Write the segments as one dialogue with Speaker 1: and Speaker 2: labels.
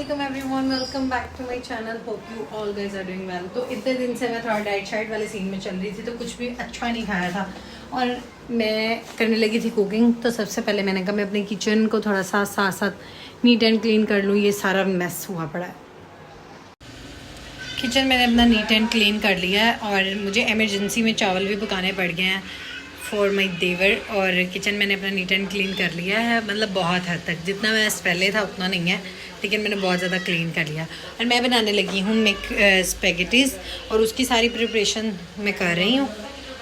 Speaker 1: वालेकुम everyone, welcome back to my channel. Hope you all guys are doing well. तो इतने दिन से मैं थोड़ा डाइट शाइट वाले सीन में चल रही थी, तो कुछ भी अच्छा नहीं खाया था और मैं करने लगी थी कुकिंग। तो सबसे पहले मैंने कहा मैं अपने किचन को थोड़ा सा साथ साथ नीट एंड क्लीन कर लूँ। ये सारा मैस हुआ पड़ा है। किचन मैंने अपना नीट एंड क्लीन कर लिया है और मुझे एमरजेंसी में चावल भी पकाने पड़ गए हैं फॉर माई देवर। और किचन मैंने अपना नीट एंड क्लीन कर लिया है, मतलब बहुत हद तक। जितना मैं पहले था उतना नहीं है, लेकिन मैंने बहुत ज़्यादा क्लीन कर लिया। और मैं बनाने लगी हूँ स्पेगेटीज़ और उसकी सारी प्रिपरेशन मैं कर रही हूँ।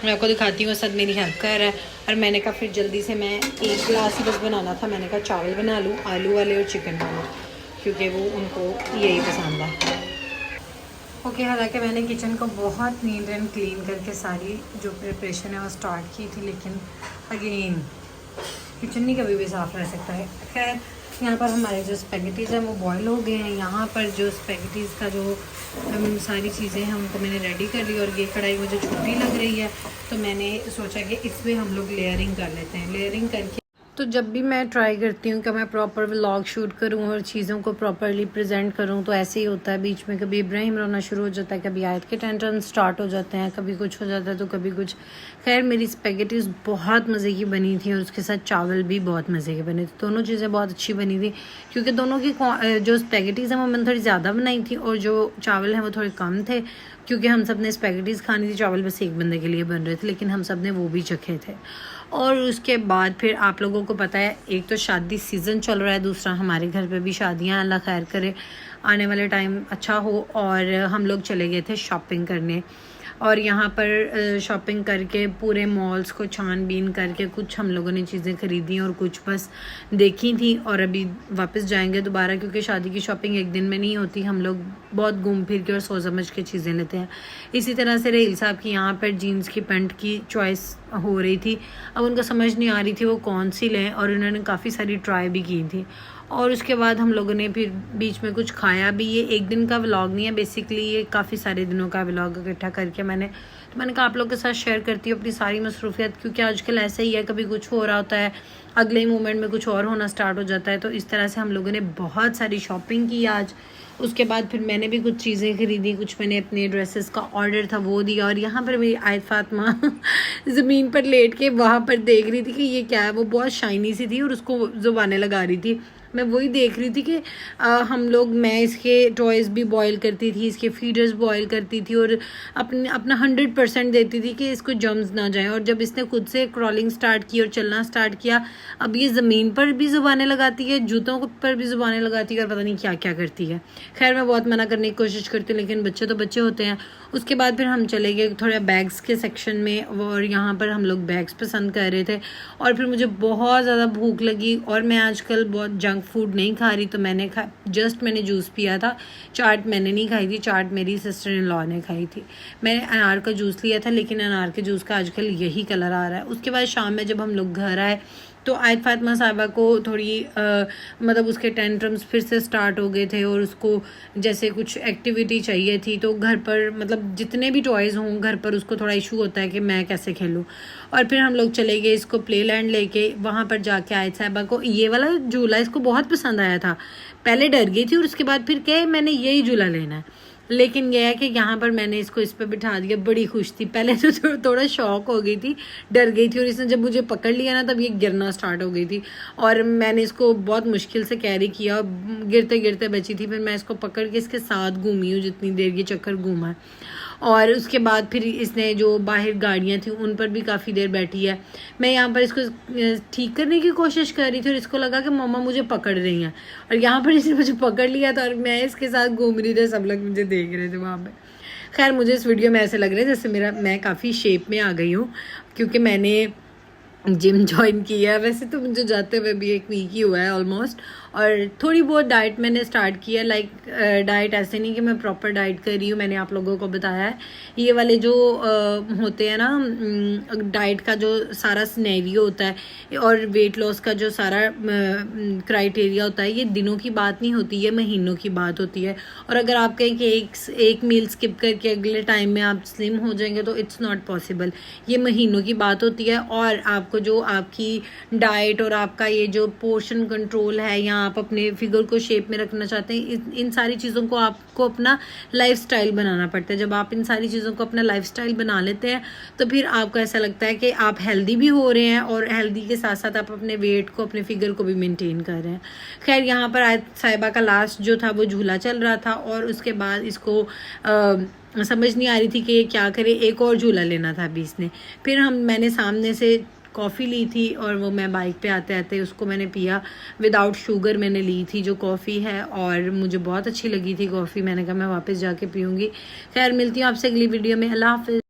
Speaker 1: मैं आपको दिखाती हूँ, सब मेरी हेल्प कर रहा है। और मैंने कहा फिर जल्दी से मैं एक गिलास ही बस बनाना था, मैंने कहा चावल बना लूँ आलू वाले और चिकन वाले, क्योंकि वो उनको यही पसंद है। ओके, हालांकि मैंने किचन को बहुत नीट एंड क्लीन करके सारी जो प्रिपरेशन है वो स्टार्ट की थी, लेकिन अगेन किचन नहीं कभी भी साफ़ रह सकता है। खैर, यहाँ पर हमारे जो स्पेगेटीज़ हैं वो बॉयल हो गए हैं। यहाँ पर जो स्पेगेटीज़ का जो सारी चीज़ें हैं उनको मैंने रेडी कर ली। और ये कढ़ाई मुझे छोटी लग रही है, तो मैंने सोचा कि इसमें हम लोग लेयरिंग कर लेते हैं। लेयरिंग करके तो जब भी मैं ट्राई करती हूँ कि मैं प्रॉपर व्लॉग शूट करूँ और चीज़ों को प्रॉपरली प्रेजेंट करूँ, तो ऐसे ही होता है। बीच में कभी इब्राहिम रोना शुरू हो जाता है, कभी आयत के टेंशन स्टार्ट हो जाते हैं, कभी कुछ हो जाता है तो कभी कुछ। खैर, मेरी स्पेगेटीज़ बहुत मज़े की बनी थी और उसके साथ चावल भी बहुत मज़े के बने थे। दोनों चीज़ें बहुत अच्छी बनी थी, क्योंकि दोनों की जो स्पेगेटीज़ हैं वो मैंने थोड़ी ज़्यादा बनाई थी और जो चावल हैं वो थोड़े कम थे, क्योंकि हम सब ने स्पेगेटीज़ खानी थी। चावल बस एक बंदे के लिए बन रहे थे, लेकिन हम सब ने वो भी चखे थे। और उसके बाद फिर आप लोगों को पता है, एक तो शादी सीज़न चल रहा है, दूसरा हमारे घर पे भी शादियां, अल्लाह खैर करे आने वाले टाइम अच्छा हो। और हम लोग चले गए थे शॉपिंग करने, और यहाँ पर शॉपिंग करके पूरे मॉल्स को छानबीन करके कुछ हम लोगों ने चीज़ें ख़रीदी और कुछ बस देखी थी। और अभी वापस जाएंगे दोबारा, क्योंकि शादी की शॉपिंग एक दिन में नहीं होती। हम लोग बहुत घूम फिर के और सोच समझ के चीज़ें लेते हैं। इसी तरह से रेल साहब की यहाँ पर जीन्स की पैंट की चॉइस हो रही थी। अब उनको समझ नहीं आ रही थी वो कौन सी लें, और उन्होंने काफ़ी सारी ट्राई भी की थी। और उसके बाद हम लोगों ने फिर बीच में कुछ खाया भी। ये एक दिन का व्लॉग नहीं है, बेसिकली ये काफ़ी सारे दिनों का व्लॉग इकट्ठा करके मैंने कहा आप लोगों के साथ शेयर करती हूँ अपनी सारी मसरूफियत, क्योंकि आजकल ऐसा ही है, कभी कुछ हो रहा होता है, अगले मोमेंट में कुछ और होना स्टार्ट हो जाता है। तो इस तरह से हम लोगों ने बहुत सारी शॉपिंग की आज। उसके बाद फिर मैंने भी कुछ चीज़ें खरीदी, कुछ मैंने अपने ड्रेसेस का ऑर्डर था वो दिया। और यहाँ पर मेरी आयत फातिमा ज़मीन पर लेट के वहाँ पर देख रही थी कि ये क्या है। वो बहुत शाइनी सी थी और उसको ज़ुबानें लगा रही थी। मैं वही देख रही थी कि मैं इसके टॉयज़ भी बॉयल करती थी, इसके फीडर्स बॉयल करती थी और अपना 100% देती थी कि इसको जम्स ना जाएं। और जब इसने खुद से क्रॉलिंग स्टार्ट की और चलना स्टार्ट किया, अब ये ज़मीन पर भी ज़ुबानें लगाती है, जूतों पर भी ज़ुबानें लगाती है और पता नहीं क्या क्या करती है। खैर, मैं बहुत मना करने की कोशिश करती हूँ, लेकिन बच्चे तो बच्चे होते हैं। उसके बाद फिर हम चले गए थोड़ा बैग्स के सेक्शन में, और यहाँ पर हम लोग बैग्स पसंद कर रहे थे। और फिर मुझे बहुत ज़्यादा भूख लगी, और मैं आजकल बहुत जंक फूड नहीं खा रही, तो मैंने मैंने जूस पिया था। चाट मैंने नहीं खाई थी, चाट मेरी सिस्टर इन लॉ ने खाई थी। मैंने अनार का जूस लिया था, लेकिन अनार के जूस का आजकल यही कलर आ रहा है। उसके बाद शाम में जब हम लोग घर आए, तो आयत फातिमा साहिबा को थोड़ी मतलब उसके टेंट्रम्स फिर से स्टार्ट हो गए थे, और उसको जैसे कुछ एक्टिविटी चाहिए थी। तो घर पर मतलब जितने भी टॉयज़ हों घर पर, उसको थोड़ा इशू होता है कि मैं कैसे खेलूँ। और फिर हम लोग चले गए इसको प्ले लैंड लेके। वहाँ पर जाके आयत साहिबा को ये वाला झूला इसको बहुत पसंद आया था। पहले डर गई थी और उसके बाद फिर कहे मैंने यही झूला लेना है। लेकिन यह है कि यहाँ पर मैंने इसको इस पर बिठा दिया, बड़ी खुश थी। पहले तो थोड़ा शौक हो गई थी, डर गई थी, और इसने जब मुझे पकड़ लिया ना, तब ये गिरना स्टार्ट हो गई थी। और मैंने इसको बहुत मुश्किल से कैरी किया, गिरते गिरते बची थी। फिर मैं इसको पकड़ के इसके साथ घूमी हूँ जितनी देर ये चक्कर घूमा है। और उसके बाद फिर इसने जो बाहर गाड़ियाँ थी उन पर भी काफ़ी देर बैठी है। मैं यहाँ पर इसको ठीक करने की कोशिश कर रही थी, और इसको लगा कि मम्मा मुझे पकड़ रही हैं, और यहाँ पर इसने मुझे पकड़ लिया था और मैं इसके साथ घूम रही थी। सब लोग मुझे देख रहे थे वहाँ पे। खैर, मुझे इस वीडियो में ऐसे लग रहा है जैसे मैं काफ़ी शेप में आ गई हूँ, क्योंकि मैंने जिम ज्वाइन किया है। वैसे तो मुझे जाते हुए भी एक वीक ही हुआ है ऑलमोस्ट, और थोड़ी बहुत डाइट मैंने स्टार्ट किया। लाइक डाइट ऐसे नहीं कि मैं प्रॉपर डाइट कर रही हूँ, मैंने आप लोगों को बताया है। ये वाले जो होते हैं ना, डाइट का जो सारा सिनेरियो होता है और वेट लॉस का जो सारा क्राइटेरिया होता है, ये दिनों की बात नहीं होती, ये महीनों की बात होती है। और अगर आप कहें कि एक मील स्किप करके अगले टाइम में आप स्लिम हो जाएंगे, तो इट्स नॉट पॉसिबल। ये महीनों की बात होती है, और आपको को जो आपकी डाइट और आपका ये जो पोर्शन कंट्रोल है, या आप अपने फिगर को शेप में रखना चाहते हैं, इन सारी चीज़ों को आपको अपना लाइफस्टाइल बनाना पड़ता है। जब आप इन सारी चीज़ों को अपना लाइफस्टाइल बना लेते हैं तो फिर आपको ऐसा लगता है कि आप हेल्दी भी हो रहे हैं और हेल्दी के साथ साथ आप अपने वेट को, अपने फिगर को भी मेंटेन कर रहे हैं। खैर यहाँ पर आज साहिबा का लास्ट जो था वो झूला चल रहा था और उसके बाद इसको समझ नहीं आ रही थी कि ये क्या करे, एक और झूला लेना था अभी इसने। फिर मैंने सामने से कॉफ़ी ली थी और वो मैं बाइक पे आते आते उसको मैंने पिया। विदाउट शुगर मैंने ली थी जो कॉफ़ी है, और मुझे बहुत अच्छी लगी थी कॉफ़ी। मैंने कहा मैं वापस जाके पीऊँगी। खैर मिलती हूँ आपसे अगली वीडियो में। अल्लाह हाफ़िज़।